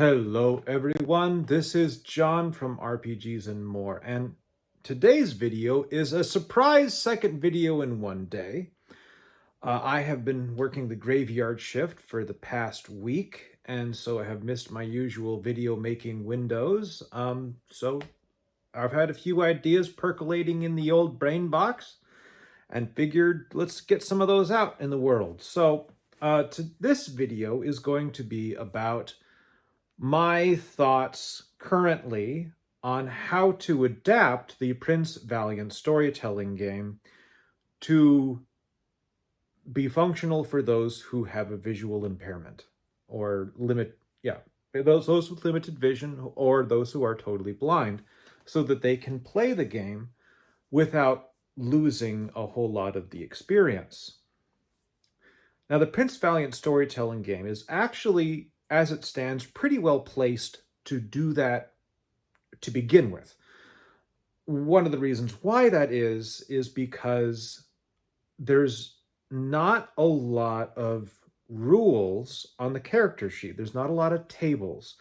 Hello everyone, this is John from RPGs and More, and today's video is a surprise second video in one day. I have been working the graveyard shift for the past week, and so I have missed my usual video making windows. So I've had a few ideas percolating in the old brain box and figured let's get some of those out in the world. So this video is going to be about my thoughts currently on how to adapt the Prince Valiant storytelling game to be functional for those who have a visual impairment or those with limited vision or those who are totally blind, so that they can play the game without losing a whole lot of the experience. Now, the Prince Valiant storytelling game is actually, as it stands, pretty well placed to do that to begin with. One of the reasons why that is because there's not a lot of rules on the character sheet. There's not a lot of tables.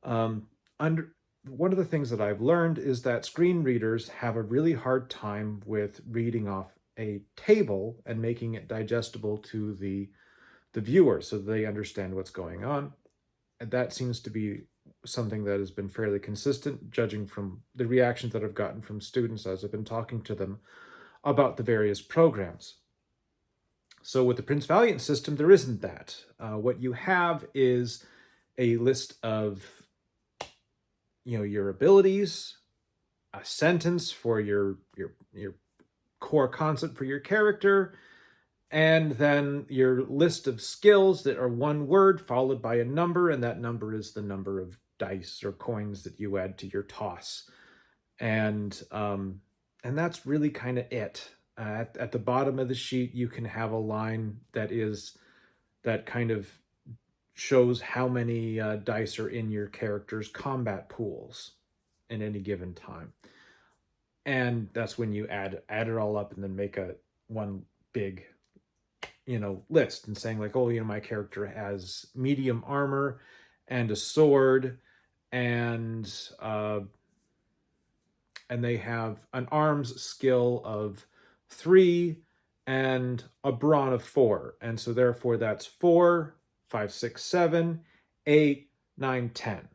One of the things that I've learned is that screen readers have a really hard time with reading off a table and making it digestible to the viewer so they understand what's going on. And that seems to be something that has been fairly consistent, judging from the reactions that I've gotten from students as I've been talking to them about the various programs. So with the Prince Valiant system, there isn't that. What you have is a list of your abilities, a sentence for your core concept for your character, and then your list of skills that are one word followed by a number, and that number is the number of dice or coins that you add to your toss. And that's really kind of it. At the bottom of the sheet, you can have a line that kind of shows how many dice are in your character's combat pools in any given time. And that's when you add it all up and then make one big list, and saying like, oh, my character has medium armor and a sword, and they have an arms skill of 3 and a brawn of 4, and so therefore that's 4, 5, 6, 7, 8, 9, 10.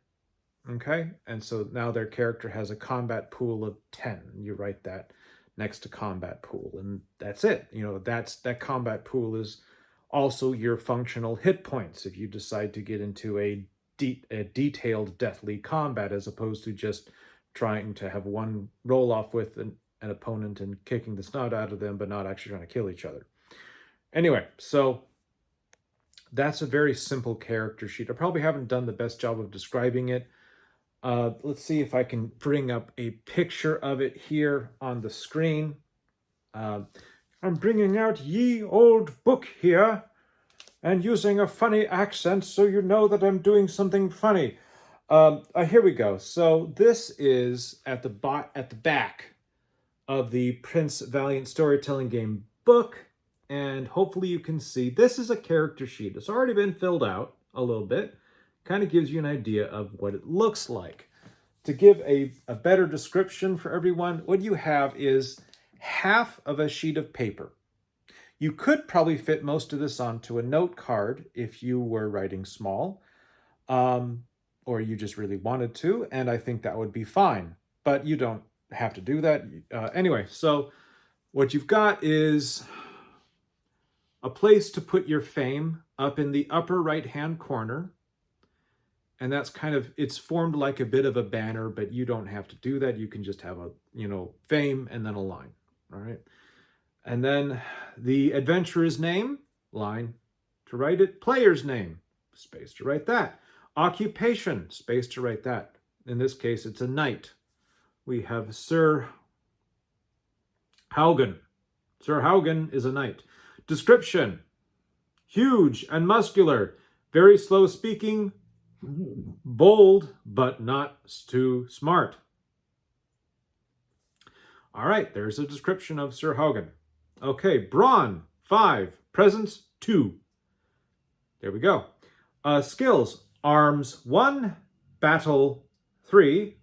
Okay, and so now their character has a combat pool of 10. You write that next to combat pool, and that's it. That combat pool is also your functional hit points if you decide to get into a detailed deathly combat, as opposed to just trying to have one roll off with an opponent and kicking the snot out of them, but not actually trying to kill each other. Anyway, so that's a very simple character sheet. I probably haven't done the best job of describing it. Let's see if I can bring up a picture of it here on the screen. I'm bringing out ye old book here and using a funny accent so you know that I'm doing something funny. Here we go. So this is at the back of the Prince Valiant storytelling game book, and hopefully you can see this is a character sheet. It's already been filled out a little bit. Kind of gives you an idea of what it looks like. To give a better description for everyone, what you have is half of a sheet of paper. You could probably fit most of this onto a note card if you were writing small, or you just really wanted to, and I think that would be fine, but you don't have to do that. Anyway, so what you've got is a place to put your fame up in the upper right-hand corner. And that's it's formed like a bit of a banner, but you don't have to do that. You can just have a, fame and then a line, all right? And then the adventurer's name, line to write it, player's name, space to write that, occupation, space to write that. In this case, it's a knight. We have Sir Haugen. Sir Haugen is a knight. Description: huge and muscular, very slow speaking, bold, but not too smart. All right, there's a description of Sir Haugen. Okay, brawn, 5, presence, 2. There we go. Skills, Arms 1, Battle 3,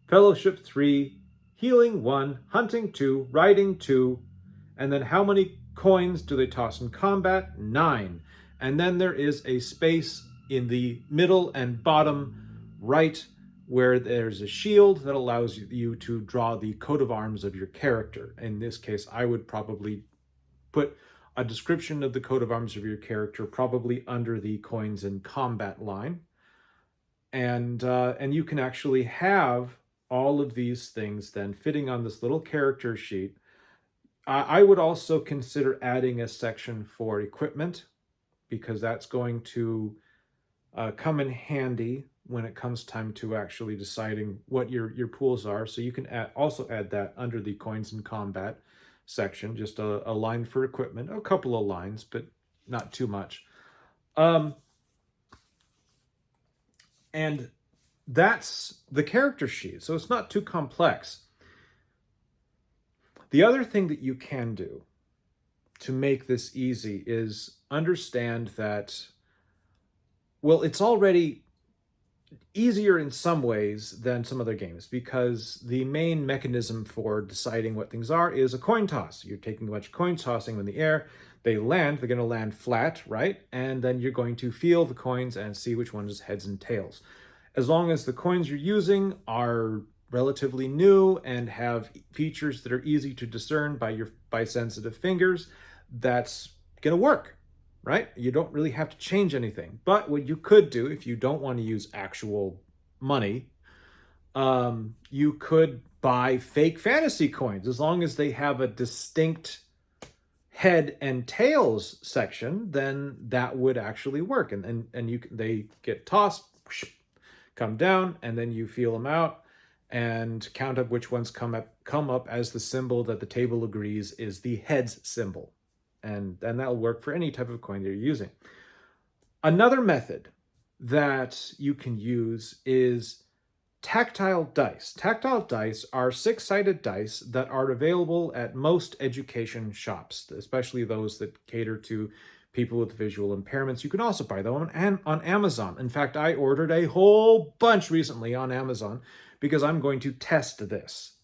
Fellowship 3, Healing 1, Hunting 2, Riding 2, and then how many coins do they toss in combat? 9. And then there is a space in the middle and bottom right where there's a shield that allows you to draw the coat of arms of your character. In this case, I would probably put a description of the coat of arms of your character probably under the coins in combat line. And you can actually have all of these things then fitting on this little character sheet. I would also consider adding a section for equipment, because that's going to come in handy when it comes time to actually deciding what your pools are. So you can also add that under the coins in combat section, just a line for equipment, a couple of lines, but not too much. And that's the character sheet, so it's not too complex. The other thing that you can do to make this easy is understand that, well, it's already easier in some ways than some other games, because the main mechanism for deciding what things are is a coin toss. You're taking a bunch of coins, tossing them in the air. They land, they're going to land flat, right? And then you're going to feel the coins and see which one is heads and tails. As long as the coins you're using are relatively new and have features that are easy to discern by sensitive fingers, that's going to work, right? You don't really have to change anything. But what you could do, if you don't want to use actual money, you could buy fake fantasy coins. As long as they have a distinct head and tails section, then that would actually work. And they get tossed, come down, and then you feel them out and count up which ones come up as the symbol that the table agrees is the heads symbol. And that'll work for any type of coin that you're using. Another method that you can use is tactile dice. Tactile dice are 6-sided dice that are available at most education shops, especially those that cater to people with visual impairments. You can also buy them on Amazon. In fact, I ordered a whole bunch recently on Amazon because I'm going to test this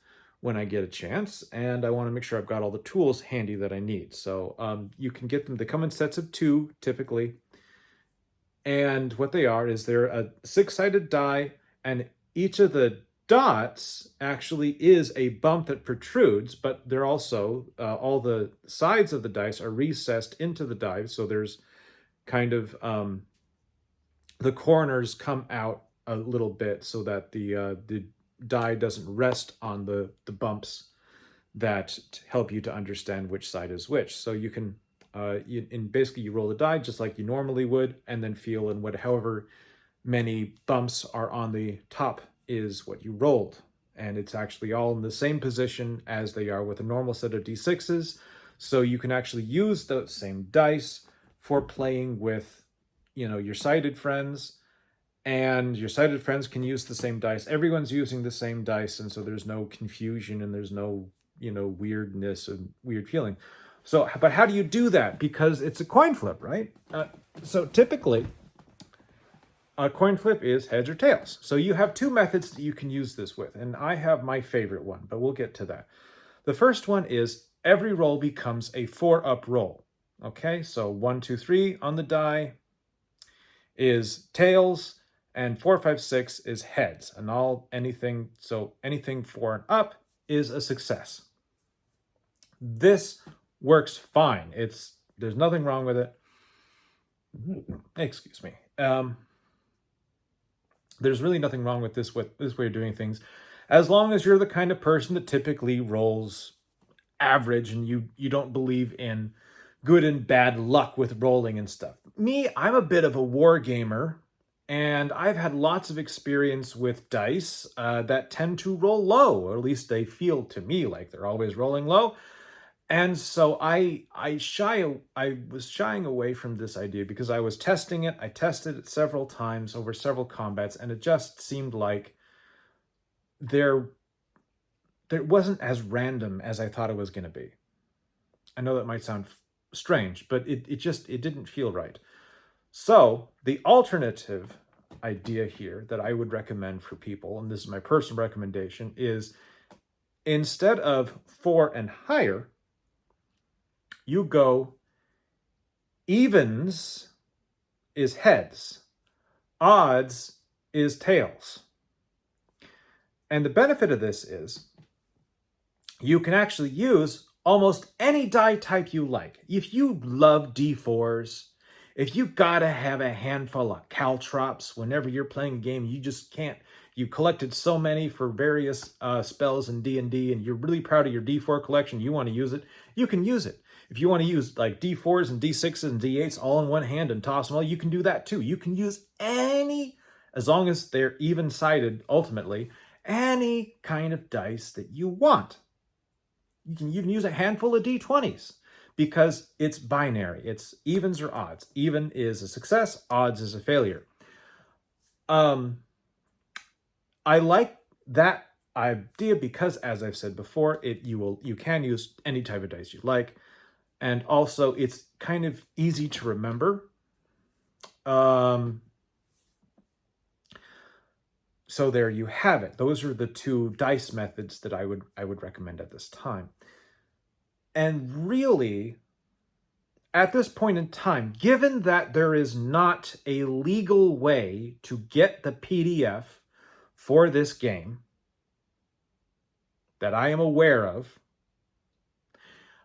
when I get a chance, and I want to make sure I've got all the tools handy that I need. So you can get them. They come in sets of 2 typically, and what they are is they're a 6-sided die, and each of the dots actually is a bump that protrudes, but they're also all the sides of the dice are recessed into the die, so there's kind of the corners come out a little bit so that the die doesn't rest on the bumps that help you to understand which side is which. So you can basically you roll the die just like you normally would, and then feel in however many bumps are on the top is what you rolled. And it's actually all in the same position as they are with a normal set of D6s. So you can actually use those same dice for playing with, your sighted friends, and your sighted friends can use the same dice. Everyone's using the same dice, and so there's no confusion and there's no, weirdness and weird feeling. So, but how do you do that? Because it's a coin flip, right? So typically, a coin flip is heads or tails. So you have 2 methods that you can use this with, and I have my favorite one, but we'll get to that. The first one is every roll becomes a 4-up roll. Okay, so 1, 2, 3 on the die is tails, and 4, 5, 6 is heads, and anything 4 and up is a success. This works fine. There's nothing wrong with it. Excuse me. There's really nothing wrong with this way of doing things, as long as you're the kind of person that typically rolls average and you don't believe in good and bad luck with rolling and stuff. Me, I'm a bit of a war gamer, and I've had lots of experience with dice that tend to roll low, or at least they feel to me like they're always rolling low. And so I was shying away from this idea because I was testing it. I tested it several times over several combats, and it just seemed like there wasn't as random as I thought it was going to be. I know that might sound strange, but it didn't feel right. So the alternative idea here that I would recommend for people, and this is my personal recommendation, is instead of 4 and higher, you go evens is heads, odds is tails. And the benefit of this is you can actually use almost any die type you like. If you love D4s, if you gotta have a handful of caltrops whenever you're playing a game, you just can't. You collected so many for various spells in D&D, and you're really proud of your D4 collection, you want to use it, you can use it. If you want to use like D4s and D6s and D8s all in one hand and toss them all, you can do that too. You can use any, as long as they're even-sided, ultimately, any kind of dice that you want. You can even use a handful of D20s because it's binary. It's evens or odds. Even is a success, odds is a failure. I like that idea because, as I've said before, you can use any type of dice you like, and also it's kind of easy to remember. So there you have it. Those are the two dice methods that I would recommend at this time. And really, at this point in time, given that there is not a legal way to get the PDF for this game that I am aware of,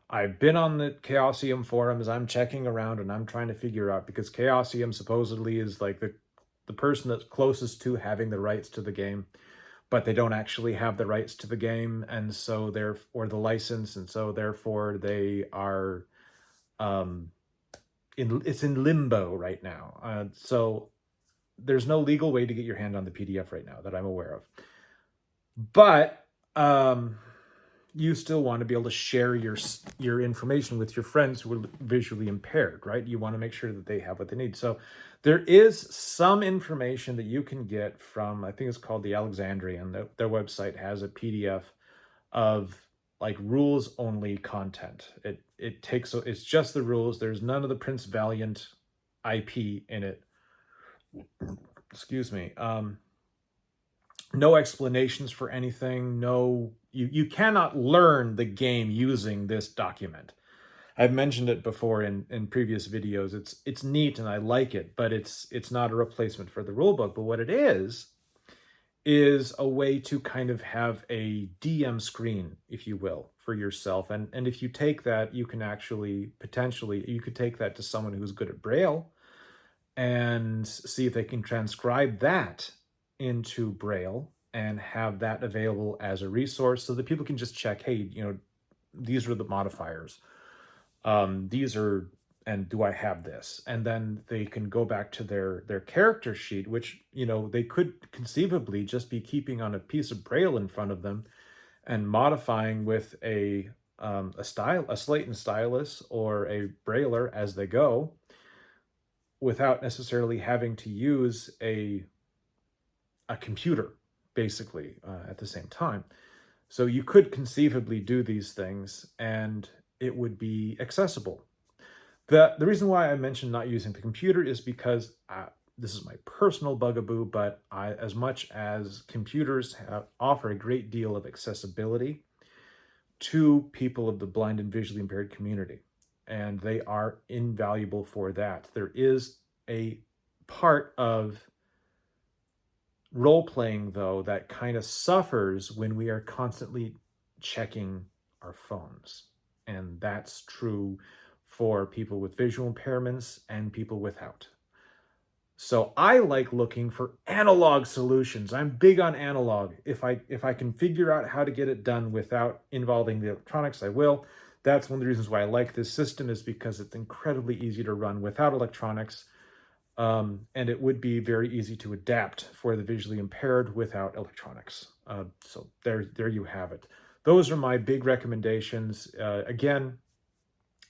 I've been on the Chaosium forums, I'm checking around and I'm trying to figure out, because Chaosium supposedly is like the person that's closest to having the rights to the game, but they don't actually have the rights to the game, and so or the license, and so therefore they are it's in limbo right now. So there's no legal way to get your hand on the PDF right now that I'm aware of. But you still want to be able to share your information with your friends who are visually impaired, right? You want to make sure that they have what they need. So there is some information that you can get from, I think it's called the Alexandrian. Their website has a PDF of like rules only content. It's just the rules. There's none of the Prince Valiant IP in it. Excuse me. No explanations for anything. You cannot learn the game using this document. I've mentioned it before in previous videos. It's neat and I like it, but it's not a replacement for the rulebook. But what it is a way to kind of have a DM screen, if you will, for yourself. And if you take that, you can actually you could take that to someone who's good at Braille and see if they can transcribe that into Braille and have that available as a resource so that people can just check, hey, these are the modifiers. These are, and do I have this? And then they can go back to their character sheet, which, they could conceivably just be keeping on a piece of Braille in front of them and modifying with a slate and stylus or a Brailler as they go, without necessarily having to use a computer, basically, at the same time. So you could conceivably do these things and it would be accessible. The reason why I mentioned not using the computer is because this is my personal bugaboo, but as much as computers offer a great deal of accessibility to people of the blind and visually impaired community, and they are invaluable for that. There is a part of role-playing, though, that kind of suffers when we are constantly checking our phones. And that's true for people with visual impairments and people without. So I like looking for analog solutions. I'm big on analog. If I can figure out how to get it done without involving the electronics, I will. That's one of the reasons why I like this system, is because it's incredibly easy to run without electronics. And it would be very easy to adapt for the visually impaired without electronics. So there you have it. Those are my big recommendations. Again,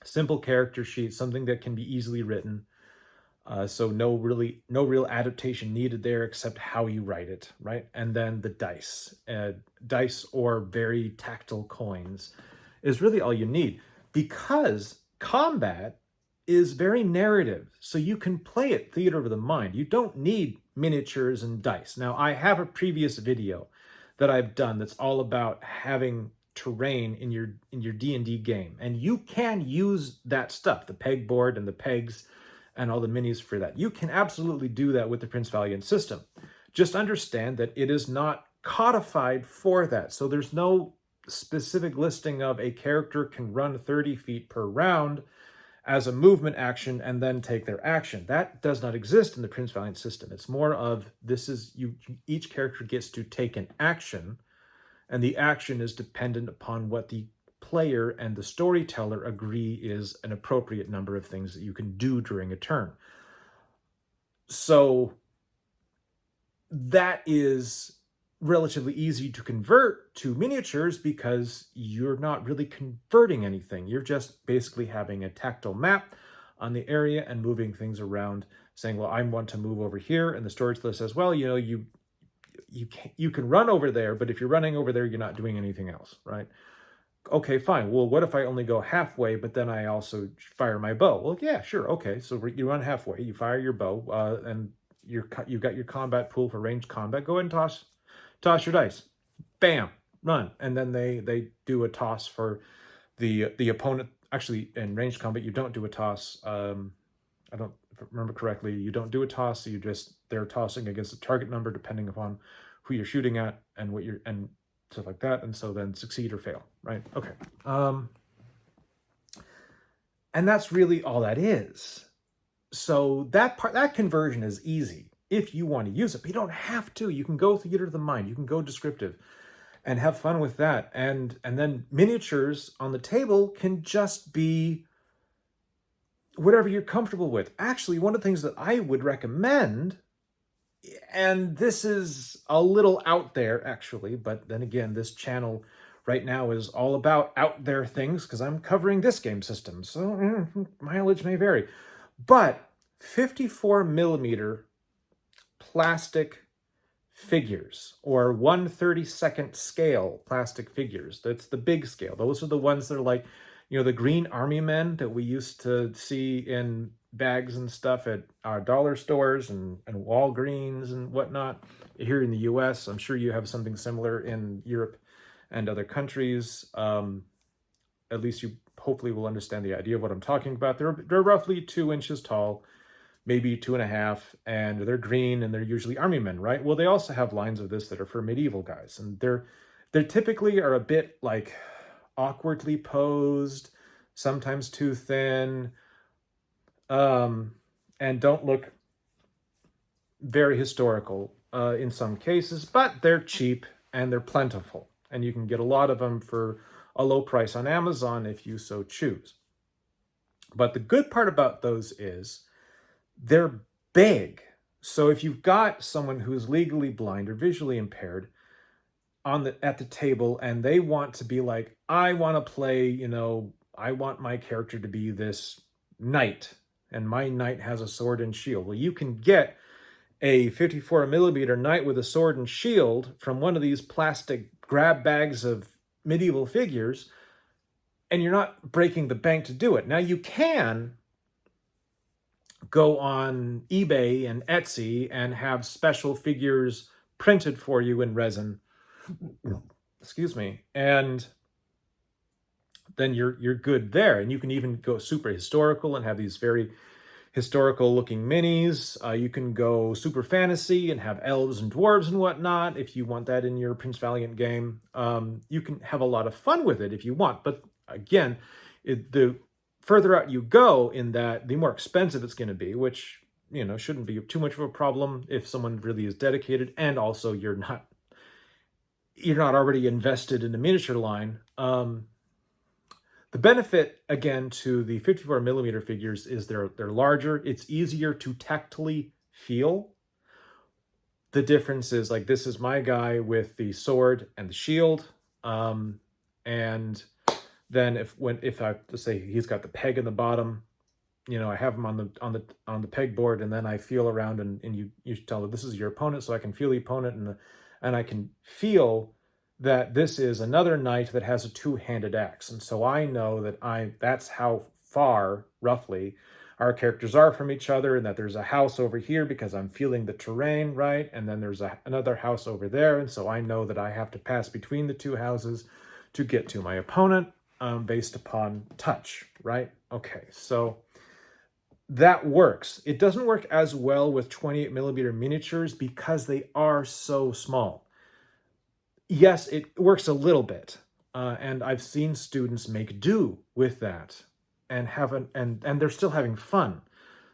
simple character sheet, something that can be easily written. So no real adaptation needed there except how you write it, right? And then the dice. Dice or very tactile coins is really all you need, because combat is very narrative, so you can play it theater of the mind. You don't need miniatures and dice. Now, I have a previous video that I've done that's all about having terrain in your D&D game, and you can use that stuff, the pegboard and the pegs and all the minis for that. You can absolutely do that with the Prince Valiant system. Just understand that it is not codified for that. So there's no specific listing of a character can run 30 feet per round as a movement action and then take their action. That does not exist in the Prince Valiant system. It's more of each character gets to take an action, and the action is dependent upon what the player and the storyteller agree is an appropriate number of things that you can do during a turn. So that is relatively easy to convert to miniatures because you're not really converting anything. You're just basically having a tactile map on the area and moving things around, saying, well, I want to move over here. And the storyteller says, well, you know, you can run over there, but if you're running over there, you're not doing anything else, right? Okay, fine. Well, what if I only go halfway, but then I also fire my bow? Well, yeah, sure. Okay, so you run halfway, you fire your bow, and you got your combat pool for ranged combat. Go ahead and toss your dice. Bam, run. And then they do a toss for the opponent. Actually, in ranged combat, you don't do a toss. I don't remember correctly. You don't do a toss. So they're tossing against a target number depending upon who you're shooting at and and stuff like that. And so then succeed or fail, right? Okay. And that's really all that is. So that conversion is easy if you want to use it, but you don't have to. You can go theater of the mind. You can go descriptive and have fun with that. And then miniatures on the table can just be whatever you're comfortable with. Actually, one of the things that I would recommend, and this is a little out there actually, but then again, this channel right now is all about out there things because I'm covering this game system, so mileage may vary. But 54 millimeter plastic figures, or 1/32 scale plastic figures. That's the big scale. Those are the ones that are like, you know, the green army men that we used to see in bags and stuff at our dollar stores and Walgreens and whatnot here in the US. I'm sure you have something similar in Europe and other countries. At least you hopefully will understand the idea of what I'm talking about. They're roughly 2 inches tall, maybe 2.5, and they're green, and they're usually army men, right? Well, they also have lines of this that are for medieval guys, and they're typically are a bit like awkwardly posed, sometimes too thin, and don't look very historical in some cases, but they're cheap and they're plentiful, and you can get a lot of them for a low price on Amazon if you so choose. But the good part about those is they're big. So if you've got someone who's legally blind or visually impaired at the table and they want to be like, I want to play, you know, I want my character to be this knight, and my knight has a sword and shield. Well, you can get a 54 millimeter knight with a sword and shield from one of these plastic grab bags of medieval figures, and you're not breaking the bank to do it. Now, you can go on eBay and Etsy and have special figures printed for you in resin, excuse me, and then you're good there. And you can even go super historical and have these very historical looking minis. You can go super fantasy and have elves and dwarves and whatnot if you want that in your Prince Valiant game. You can have a lot of fun with it if you want, but again, the further out you go in that, the more expensive it's going to be, which, you know, shouldn't be too much of a problem if someone really is dedicated, and also you're not already invested in the miniature line. The benefit, again, to the 54 millimeter figures is they're larger. It's easier to tactily feel. The difference is, like, this is my guy with the sword and the shield, and then if I say he's got the peg in the bottom, you know, I have him on the pegboard, and then I feel around, and you tell them this is your opponent, so I can feel the opponent, and I can feel that this is another knight that has a two-handed axe, and so I know that that's how far roughly, our characters are from each other, and that there's a house over here because I'm feeling the terrain, right? And then there's another house over there, and so I know that I have to pass between the two houses to get to my opponent based upon touch, right? Okay, so that works. It doesn't work as well with 28mm miniatures because they are so small. Yes, it works a little bit, and I've seen students make do with that and and they're still having fun.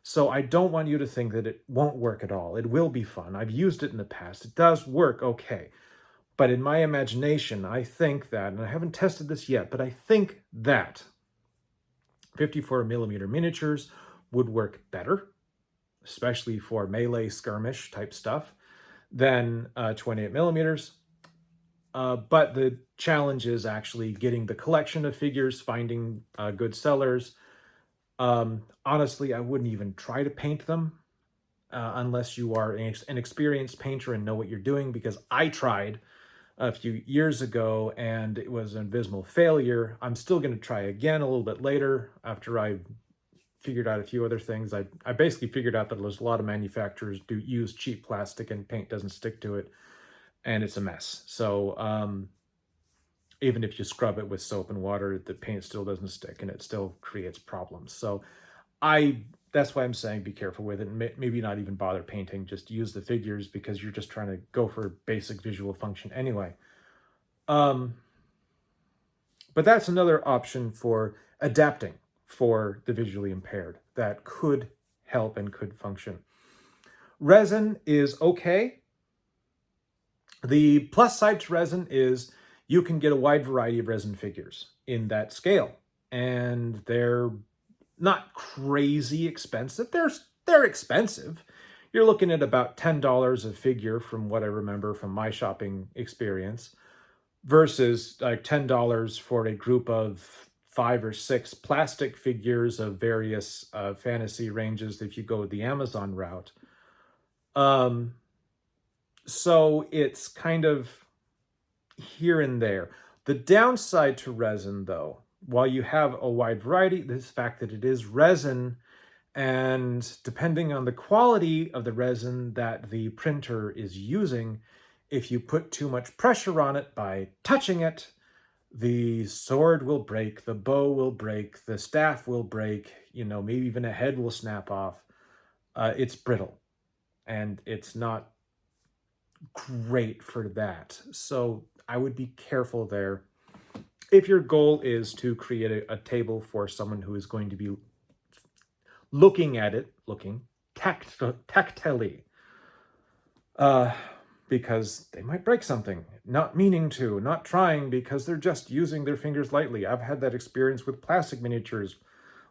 So I don't want you to think that it won't work at all. It will be fun. I've used it in the past. It does work okay. But in my imagination, I think that, and I haven't tested this yet, but I think that 54mm miniatures would work better, especially for melee skirmish type stuff, than 28mm. But the challenge is actually getting the collection of figures, finding good sellers. Honestly, I wouldn't even try to paint them unless you are an experienced painter and know what you're doing, because I tried a few years ago and it was an abysmal failure. I'm still going to try again a little bit later after I figured out a few other things. I basically figured out that there's a lot of manufacturers do use cheap plastic and paint doesn't stick to it, and it's a mess. So even if you scrub it with soap and water, the paint still doesn't stick and it still creates problems. So that's why I'm saying be careful with it, and maybe not even bother painting, just use the figures because you're just trying to go for basic visual function anyway. But that's another option for adapting for the visually impaired that could help and could function. Resin is okay. The plus side to resin is you can get a wide variety of resin figures in that scale, and they're not crazy expensive. They're expensive. You're looking at about $10 a figure from what I remember from my shopping experience, versus like $10 for a group of 5 or 6 plastic figures of various fantasy ranges if you go the Amazon route. So it's kind of here and there. The downside to resin, though, while you have a wide variety, this fact that it is resin, and depending on the quality of the resin that the printer is using, if you put too much pressure on it by touching it, the sword will break, the bow will break, the staff will break, maybe even a head will snap off. It's brittle, and it's not great for that. So I would be careful there. If your goal is to create a table for someone who is going to be looking at it, tactilely, because they might break something, not meaning to, not trying, because they're just using their fingers lightly. I've had that experience with plastic miniatures.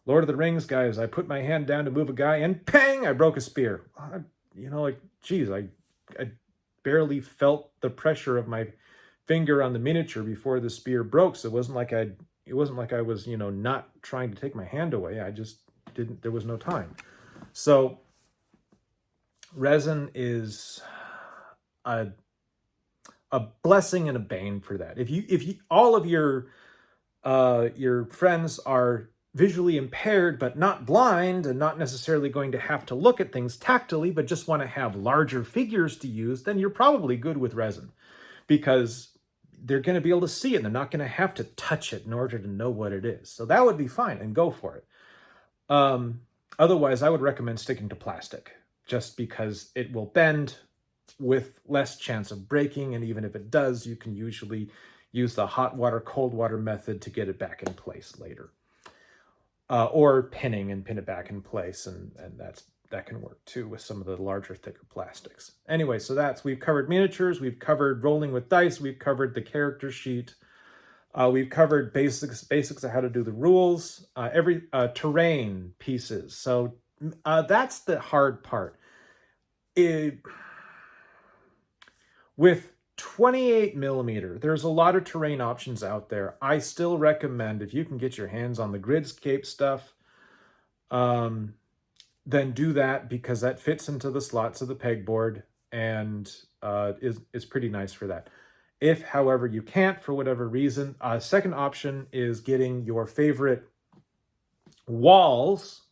Lord of the Rings, guys, I put my hand down to move a guy and pang, I broke a spear. Geez, I barely felt the pressure of my finger on the miniature before the spear broke. So it wasn't like I was, not trying to take my hand away. I just didn't, there was no time. So resin is a blessing and a bane for that. If you all of your friends are visually impaired but not blind and not necessarily going to have to look at things tactily but just want to have larger figures to use, then you're probably good with resin, because they're going to be able to see it and they're not going to have to touch it in order to know what it is. So that would be fine, and go for it. Otherwise, I would recommend sticking to plastic, just because it will bend with less chance of breaking, and even if it does, you can usually use the hot water, cold water method to get it back in place later. Or pinning and pin it back in place, and that can work too with some of the larger, thicker plastics. Anyway, so we've covered miniatures, we've covered rolling with dice, we've covered the character sheet, we've covered basics of how to do the rules, every terrain pieces. So that's the hard part. With 28mm, there's a lot of terrain options out there. I still recommend, if you can get your hands on the Gridscape stuff, then do that, because that fits into the slots of the pegboard and is pretty nice for that. If, however, you can't for whatever reason, second option is getting your favorite walls,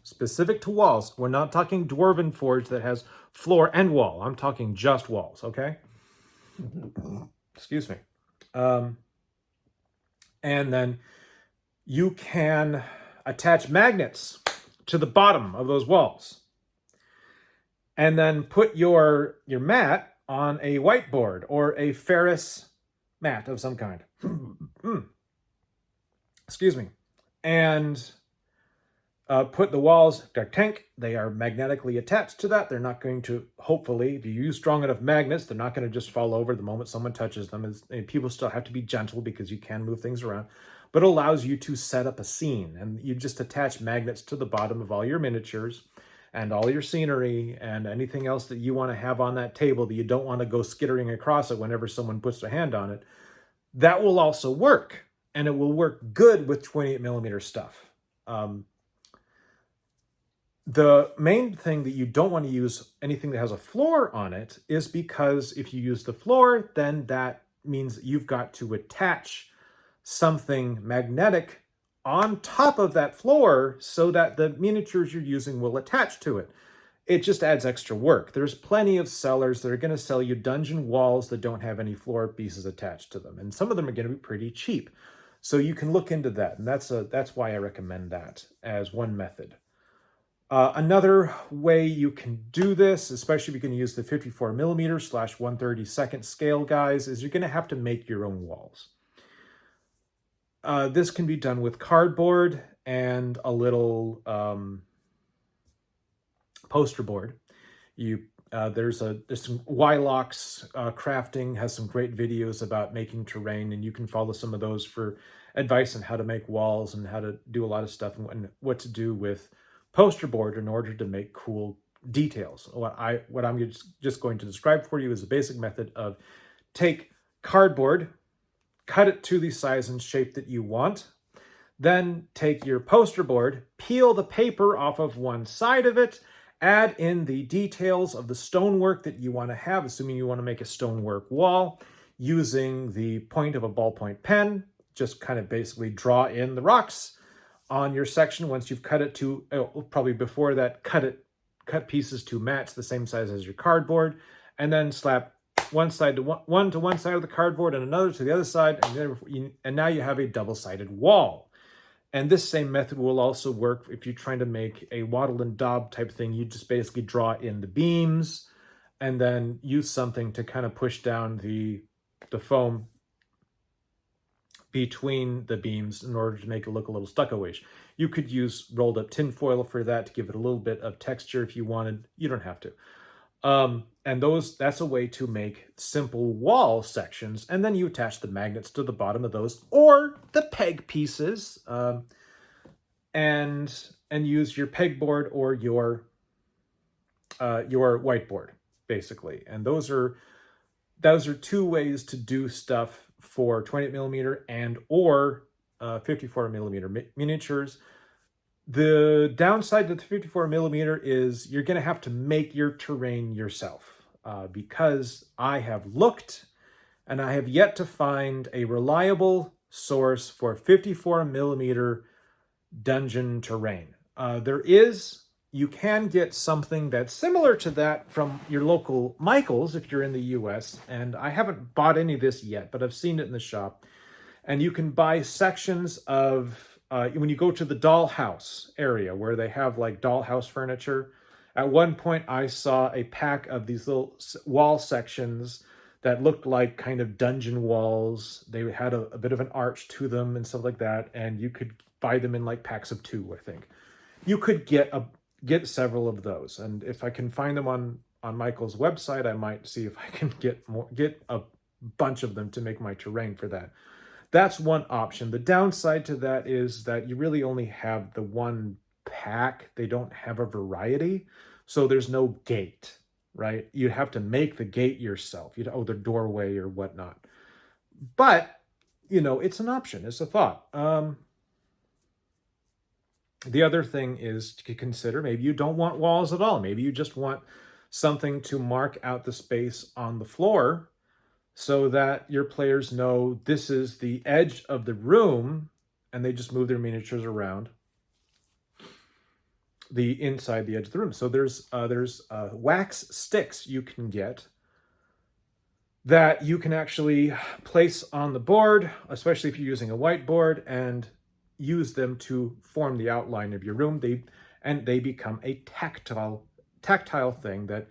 specific to walls. We're not talking Dwarven Forge that has floor and wall. I'm talking just walls, okay? Excuse me. And then you can attach magnets to the bottom of those walls. And then put your mat on a whiteboard or a Ferris mat of some kind. Excuse me. And put the walls, tank, they are magnetically attached to that. They're not going to, hopefully, if you use strong enough magnets, they're not going to just fall over the moment someone touches them. And people still have to be gentle because you can move things around. But it allows you to set up a scene. And you just attach magnets to the bottom of all your miniatures and all your scenery and anything else that you want to have on that table that you don't want to go skittering across it whenever someone puts their hand on it. That will also work. And it will work good with 28mm stuff. The main thing that you don't want to use anything that has a floor on it is because if you use the floor, then that means that you've got to attach something magnetic on top of that floor so that the miniatures you're using will attach to it. It just adds extra work. There's plenty of sellers that are going to sell you dungeon walls that don't have any floor pieces attached to them. And some of them are going to be pretty cheap. So you can look into that. And that's why I recommend that as one method. Another way you can do this, especially if you can use the 54mm/132nd scale, guys, is you're going to have to make your own walls. This can be done with cardboard and a little poster board. There's some Wylox crafting has some great videos about making terrain, and you can follow some of those for advice on how to make walls and how to do a lot of stuff and what to do with poster board in order to make cool details. What I'm just going to describe for you is a basic method of take cardboard, cut it to the size and shape that you want, then take your poster board, peel the paper off of one side of it, add in the details of the stonework that you want to have, assuming you want to make a stonework wall, using the point of a ballpoint pen, just kind of basically draw in the rocks on your section. Once you've cut it to, probably before that, cut pieces to match the same size as your cardboard, and then slap one side to one side of the cardboard and another to the other side, and now you have a double-sided wall. And this same method will also work if you're trying to make a wattle and daub type thing. You just basically draw in the beams and then use something to kind of push down the foam between the beams in order to make it look a little stucco-ish. You could use rolled up tin foil for that to give it a little bit of texture if you wanted. You don't have to. And that's a way to make simple wall sections, and then you attach the magnets to the bottom of those or the peg pieces, and use your pegboard or your whiteboard, basically. And those are two ways to do stuff for 28mm and or 54mm miniatures. The downside to the 54mm is you're going to have to make your terrain yourself, because I have looked and I have yet to find a reliable source for 54mm dungeon terrain. You can get something that's similar to that from your local Michaels if you're in the US, and I haven't bought any of this yet, but I've seen it in the shop. And you can buy sections of, when you go to the dollhouse area where they have like dollhouse furniture, at one point I saw a pack of these little wall sections that looked like kind of dungeon walls. They had a bit of an arch to them and stuff like that, and you could buy them in like packs of 2, I think. You could get several of those, and if I can find them on Michael's website, I might see if I can get a bunch of them to make my terrain for that. That's one option. The downside to that is that you really only have the one pack. They don't have a variety, so there's no gate, right? You have to make the gate yourself. The doorway or whatnot. But, it's an option. It's a thought. The other thing is to consider, maybe you don't want walls at all. Maybe you just want something to mark out the space on the floor so that your players know this is the edge of the room, and they just move their miniatures around the inside the edge of the room. So there's wax sticks you can get that you can actually place on the board, especially if you're using a whiteboard, and use them to form the outline of your room. They become a tactile thing that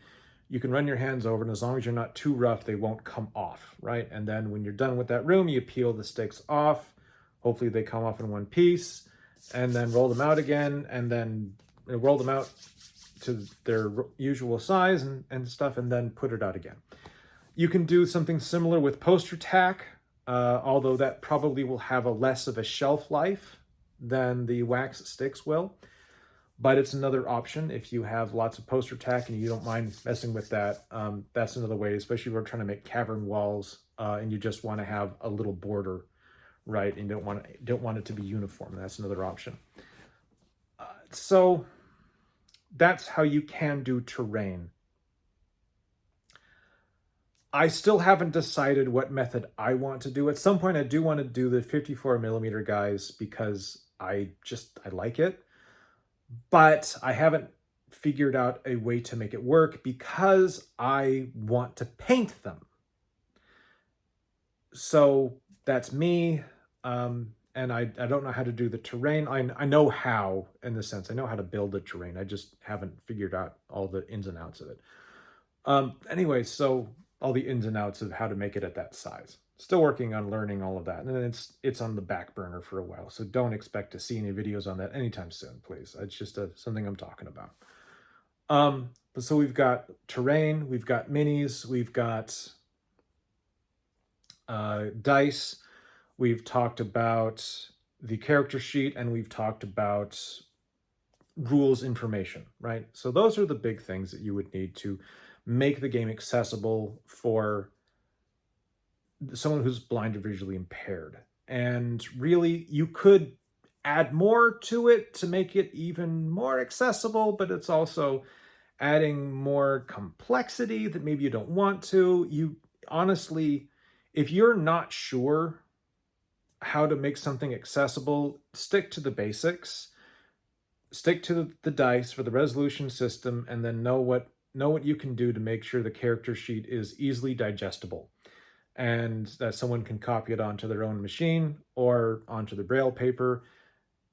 you can run your hands over, and as long as you're not too rough, they won't come off, right? And then when you're done with that room, you peel the sticks off. Hopefully they come off in one piece, and then roll them out again, and then roll them out to their usual size and stuff, and then put it out again. You can do something similar with poster tack, although that probably will have a less of a shelf life than the wax sticks will. But it's another option if you have lots of poster tack and you don't mind messing with that. That's another way, especially if you're trying to make cavern walls and you just want to have a little border, right? And don't want it to be uniform. That's another option. So that's how you can do terrain. I still haven't decided what method I want to do. At some point, I do want to do the 54mm guys because I like it. But I haven't figured out a way to make it work because I want to paint them. So that's me. And I don't know how to do the terrain. I know how, in the sense. I know how to build the terrain. I just haven't figured out all the ins and outs of it. Anyway, so all the ins and outs of how to make it at that size. Still working on learning all of that. And then it's on the back burner for a while. So don't expect to see any videos on that anytime soon, please. It's just something I'm talking about. So we've got terrain, we've got minis, we've got dice, we've talked about the character sheet, and we've talked about rules information, right? So those are the big things that you would need to make the game accessible for someone who's blind or visually impaired. And really, you could add more to it to make it even more accessible, but it's also adding more complexity that maybe you don't want to. You honestly, if you're not sure how to make something accessible, stick to the basics, stick to the dice for the resolution system, and then know what you can do to make sure the character sheet is easily digestible and that someone can copy it onto their own machine or onto the Braille paper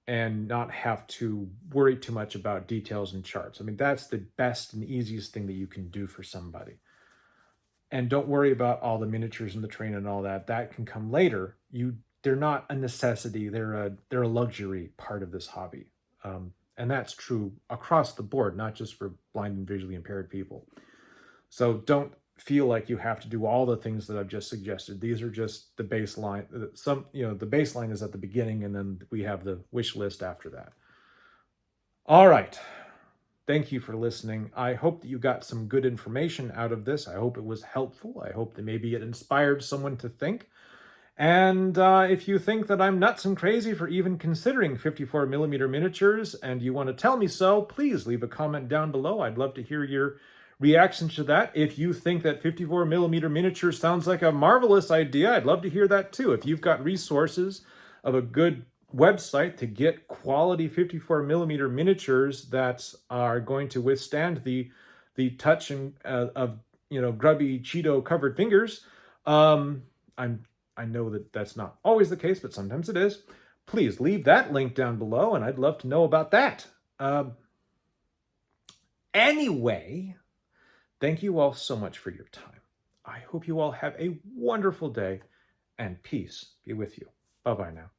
and not have to worry too much about details and charts. I mean, that's the best and easiest thing that you can do for somebody. And don't worry about all the miniatures and the terrain and all that. That can come later. They're not a necessity. They're a luxury part of this hobby. And that's true across the board, not just for blind and visually impaired people. So don't feel like you have to do all the things that I've just suggested. These are just the baseline. The baseline is at the beginning, and then we have the wish list after that. All right. Thank you for listening. I hope that you got some good information out of this. I hope it was helpful. I hope that maybe it inspired someone to think. And if you think that I'm nuts and crazy for even considering 54mm miniatures and you want to tell me so, please leave a comment down below. I'd love to hear your reaction to that. If you think that 54mm miniature sounds like a marvelous idea, I'd love to hear that too. If you've got resources of a good website to get quality 54mm miniatures that are going to withstand the touch of grubby Cheeto covered fingers, I know that that's not always the case, but sometimes it is. Please leave that link down below, and I'd love to know about that. Anyway, thank you all so much for your time. I hope you all have a wonderful day, and peace be with you. Bye-bye now.